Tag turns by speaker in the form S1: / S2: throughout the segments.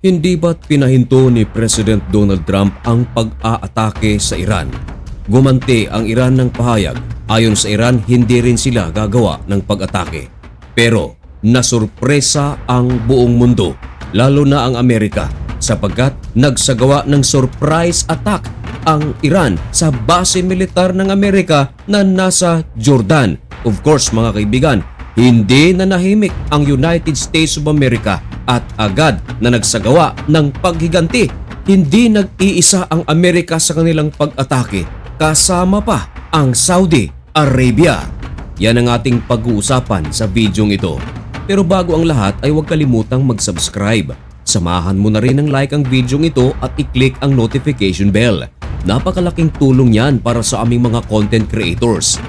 S1: Hindi ba't pinahinto ni President Donald Trump ang pag-aatake sa Iran? Gumanti ang Iran ng pahayag. Ayon sa Iran, hindi rin sila gagawa ng pag-atake. Pero nasurpresa ang buong mundo, lalo na ang Amerika, sapagkat nagsagawa ng surprise attack ang Iran sa base militar ng Amerika na nasa Jordan. Of course mga kaibigan, hindi nanahimik ang United States of America at agad na nagsagawa ng paghiganti. Hindi nag-iisa ang Amerika sa kanilang pag-atake, kasama pa ang Saudi Arabia. Yan ang ating pag-uusapan sa videong ito. Pero bago ang lahat ay huwag kalimutang mag-subscribe. Samahan mo na rin ng like ang videong ito at i-click ang notification bell. Napakalaking tulong yan para sa aming mga content creators.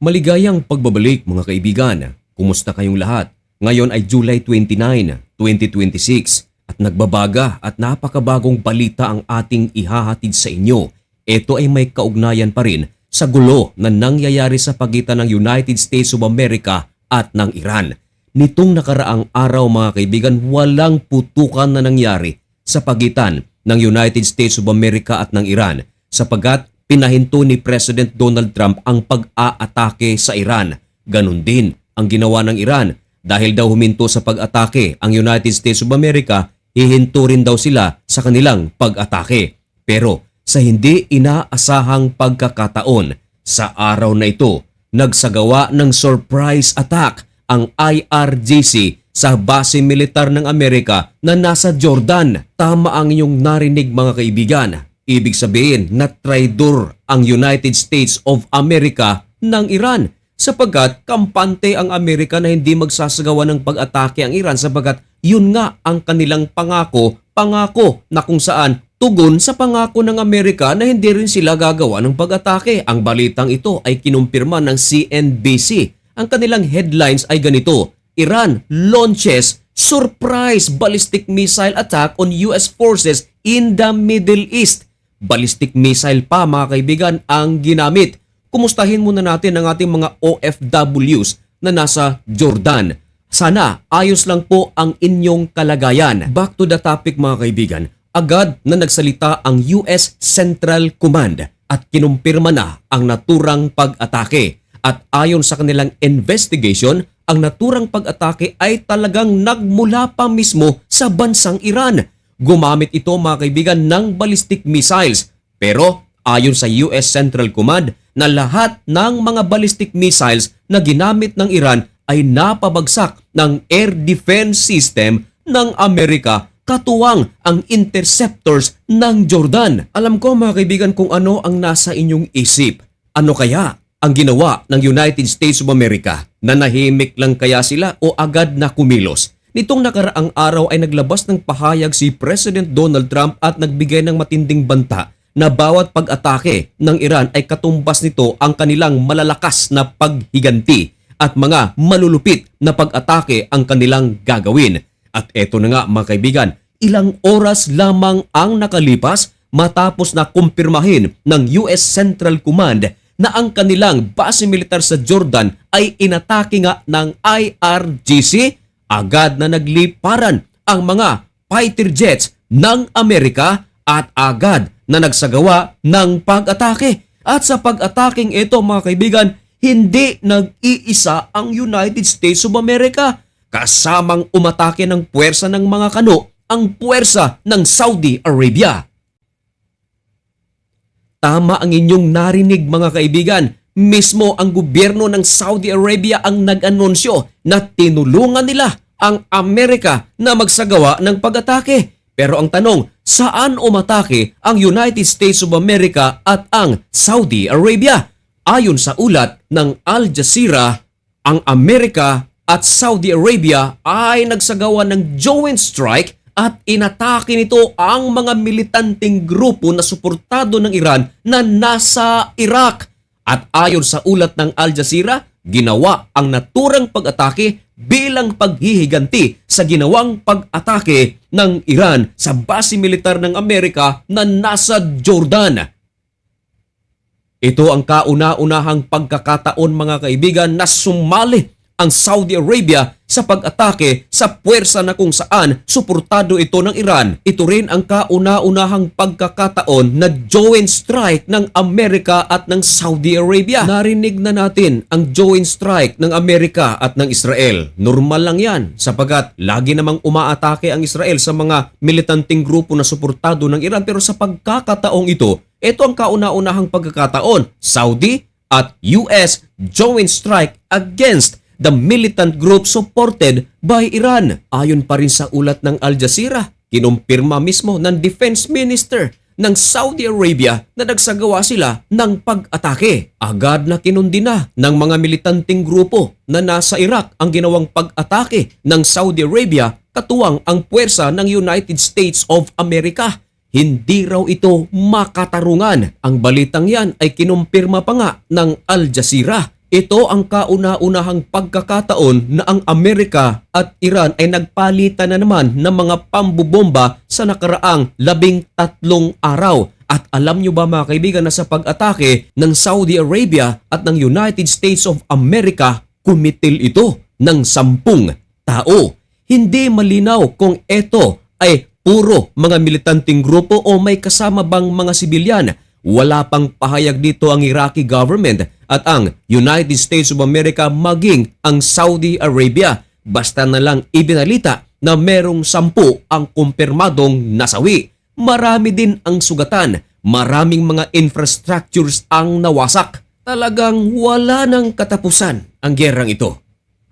S1: Maligayang pagbabalik mga kaibigan. Kumusta kayong lahat? Ngayon ay July 29, 2026 at nagbabaga at napakabagong balita ang ating ihahatid sa inyo. Ito ay may kaugnayan pa rin sa gulo na nangyayari sa pagitan ng United States of America at ng Iran. Nitong nakaraang araw mga kaibigan, walang putukan na nangyari sa pagitan ng United States of America at ng Iran sapagkat pinahinto ni President Donald Trump ang pag-aatake sa Iran. Ganon din ang ginawa ng Iran. Dahil daw huminto sa pag-atake ang United States of America, hihinto rin daw sila sa kanilang pag-atake. Pero sa hindi inaasahang pagkakataon, sa araw na ito, nagsagawa ng surprise attack ang IRGC sa base militar ng Amerika na nasa Jordan. Tama ang inyong narinig mga kaibigan. Ibig sabihin na traidor ang United States of America ng Iran sapagkat kampante ang Amerika na hindi magsasagawa ng pag-atake ang Iran sapagkat yun nga ang kanilang pangako na kung saan tugon sa pangako ng Amerika na hindi rin sila gagawa ng pag-atake. Ang balitang ito ay kinumpirma ng CNBC. Ang kanilang headlines ay ganito: Iran launches surprise ballistic missile attack on US forces in the Middle East. Ballistic missile pa mga kaibigan ang ginamit. Kumustahin muna natin ang ating mga OFWs na nasa Jordan. Sana ayos lang po ang inyong kalagayan. Back to the topic mga kaibigan. Agad na nagsalita ang US Central Command at kinumpirma na ang naturang pag-atake. At ayon sa kanilang investigation, ang naturang pag-atake ay talagang nagmula pa mismo sa bansang Iran. Gumamit ito mga kaibigan ng ballistic missiles. Pero ayon sa US Central Command na lahat ng mga ballistic missiles na ginamit ng Iran ay napabagsak ng air defense system ng Amerika katuwang ang interceptors ng Jordan. Alam ko mga kaibigan kung ano ang nasa inyong isip. Ano kaya ang ginawa ng United States of America? Nanahimik lang kaya sila o agad na kumilos? Nitong nakaraang araw ay naglabas ng pahayag si President Donald Trump at nagbigay ng matinding banta na bawat pag-atake ng Iran ay katumbas nito ang kanilang malalakas na paghiganti at mga malulupit na pag-atake ang kanilang gagawin. At eto na nga mga kaibigan, ilang oras lamang ang nakalipas matapos na kumpirmahin ng US Central Command na ang kanilang base militar sa Jordan ay inatake nga ng IRGC. Agad na nagliparan ang mga fighter jets ng Amerika at agad na nagsagawa ng pag-atake. At sa pag-ataking ito mga kaibigan, hindi nag-iisa ang United States of America. Kasamang umatake ng puwersa ng mga kano ang puwersa ng Saudi Arabia. Tama ang inyong narinig mga kaibigan. Mismo ang gobyerno ng Saudi Arabia ang nag-anunsyo na tinulungan nila ang Amerika na magsagawa ng pag-atake. Pero ang tanong, saan umatake ang United States of America at ang Saudi Arabia? Ayon sa ulat ng Al Jazeera, ang Amerika at Saudi Arabia ay nagsagawa ng joint strike at inatake nito ang mga militanteng grupo na suportado ng Iran na nasa Iraq. At ayon sa ulat ng Al Jazeera, ginawa ang naturang pag-atake bilang paghihiganti sa ginawang pag-atake ng Iran sa base militar ng Amerika na nasa Jordan. Ito ang kauna-unahang pagkakataon mga kaibigan na sumali ang Saudi Arabia sa pag-atake sa puwersa na kung saan suportado ito ng Iran. Ito rin ang kauna-unahang pagkakataon na joint strike ng Amerika at ng Saudi Arabia. Narinig na natin ang joint strike ng Amerika at ng Israel. Normal lang yan sapagat lagi namang umaatake ang Israel sa mga militanteng grupo na suportado ng Iran. Pero sa pagkakataong ito ang kauna-unahang pagkakataon. Saudi at US joint strike against the militant group supported by Iran. Ayon pa rin sa ulat ng Al Jazeera, kinumpirma mismo ng Defense Minister ng Saudi Arabia na nagsagawa sila ng pag-atake. Agad na kinundina ng mga militanteng grupo na nasa Iraq ang ginawang pag-atake ng Saudi Arabia katuwang ang puwersa ng United States of America. Hindi raw ito makatarungan. Ang balitang yan ay kinumpirma pa nga ng Al Jazeera. Ito ang kauna-unahang pagkakataon na ang Amerika at Iran ay nagpalitan na naman ng mga pambubomba sa nakaraang 13 araw. At alam nyo ba mga kaibigan na sa pag-atake ng Saudi Arabia at ng United States of America, kumitil ito ng 10 tao. Hindi malinaw kung ito ay puro mga militanteng grupo o may kasama bang mga sibilyan. Wala pang pahayag dito ang Iraqi government at ang United States of America maging ang Saudi Arabia. Basta na lang ibinalita na merong 10 ang kumpirmadong nasawi. Marami din ang sugatan. Maraming mga infrastructures ang nawasak. Talagang wala ng katapusan ang gerang ito.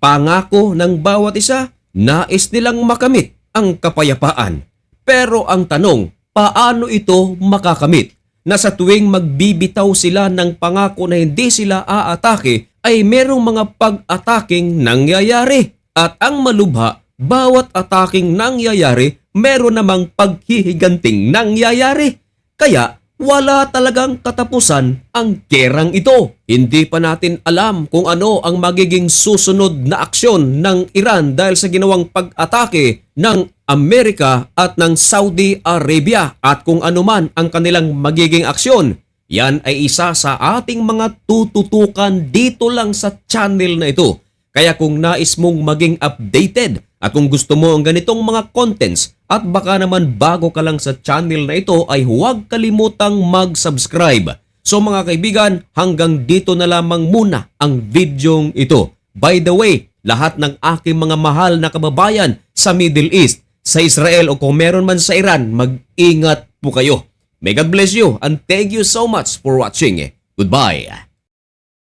S1: Pangako ng bawat isa, nais nilang makamit ang kapayapaan. Pero ang tanong, paano ito makakamit? Na sa tuwing magbibitaw sila ng pangako na hindi sila aatake ay merong mga pag-ataking nangyayari. At ang malubha, bawat ataking nangyayari meron namang paghihiganting nangyayari. Kaya wala talagang katapusan ang gerang ito. Hindi pa natin alam kung ano ang magiging susunod na aksyon ng Iran dahil sa ginawang pag-atake ng Amerika at ng Saudi Arabia at kung ano man ang kanilang magiging aksyon. Yan ay isa sa ating mga tututukan dito lang sa channel na ito. Kaya kung nais mong maging updated at kung gusto mo ang ganitong mga contents at baka naman bago ka lang sa channel na ito ay huwag kalimutang mag-subscribe. So mga kaibigan, hanggang dito na lamang muna ang videong ito. By the way, lahat ng aking mga mahal na kababayan sa Middle East, sa Israel o kung meron man sa Iran, mag-ingat po kayo. May God bless you and thank you so much for watching. Goodbye.